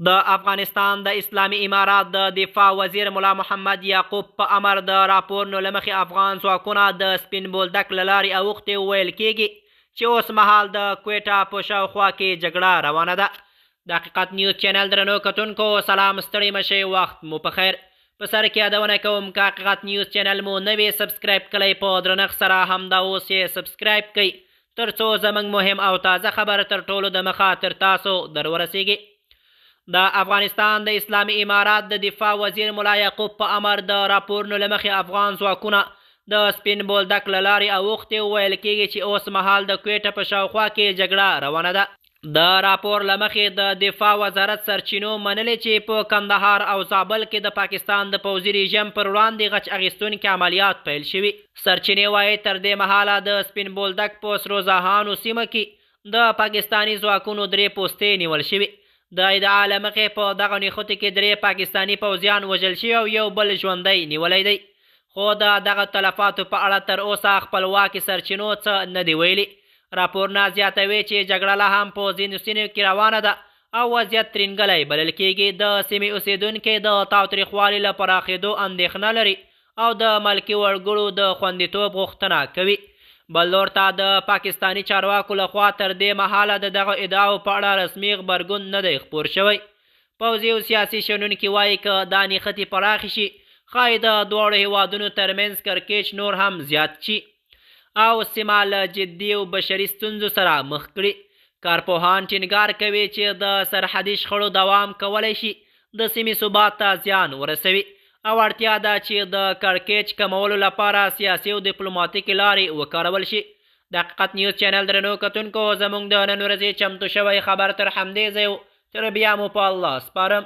د افغانستان د اسلامي امارات د دفاع وزیر ملا محمد یعقوب په امر د راپورونو له مخې افغان ځواکونه د سپین بولدک له لارې اوښتې ویل کیږي چې اوس مهال د کویټه په شاوخوا کې جګړه روانه ده. د حقیقت نیوز چینل درنو کتونکو سلام، ستړي مشئ، وخت مو په خیر. په سر کې یادونه کوم که حقیقت نیوز چینل مو نه وي سبسکرایب کړئ، په درنښت سره همدا اوس یې سبسکرایب کړئ تر څو زموږ مهم او تازه خبر تر ټولو د مخه تر تاسو در ورسیږي. د افغانستان د اسلامي امارات د دفاع وزیر ملا یعقوب په امر د راپورونو له مخې افغان ځواکونه د سپین بولدک له لارې اوښتې ویل کیږي چې اوس مهال د کویټه په شاوخوا کې جګړه روانه ده. د راپور له مخې د دفاع وزارت سرچینو منلې چې په کندهار او زابل کې د پاکستان د پوځي رژیم پر وړاندې غچ اخیستونکي عملیات پیل شوي. سرچینې وایي تر دې مهاله د سپین بولدک په سرو زاهانو سیمه کې د پاکستاني ځواکونو 3 پوستې نیول شوي. د ادعا له مخې په دغه نښتو کې 3 پاکستاني پوځیان وژل شوي او یو بل ژوندی نیولی دی، خو د دغه تلفاتو په اړه تر اوسه خپلواکي سرچینو څه نه دی ویلي. راپورونه زیاتوي چې جګړه لا هم په ځینو سیمو کې روانه ده او وضعیت ترینګلی بلل کیږي. د سیمې اوسیدونکي د تاوتریخوالي له پراخېدو اندېښنه لري او د ملکي وګړو د خوندیتوب غوښتنه کوي. بل لور ته د پاکستاني چارواکو لخوا تر دې مهاله د دغه ادعاو په اړه رسمي غبرګون نه دی خپور شوی. پوځي او سیاسي شنونکي وایي که دا نښتې پراخې شي ښایي د دواړو هیوادونو ترمنځ کړکېچ نور هم زیات شي او سیمه له جدي او بشري ستونزو سره مخ کړي. کارپوهان ټینګار کوي چې د سرحدي شخړو دوام کولی شي د سیمې ثبات ته زیان ورسوي او اړتیا ده چې د کړکېچ کمولو لپاره سیاسي او ډیپلوماتیکي لارې وکارول شي. د حقیقت نیوز چینل درنو کتونکو زموږ د نن ورځې چمتو شوی خبر تر همدې ځای تر بیا مو په الله سپارم.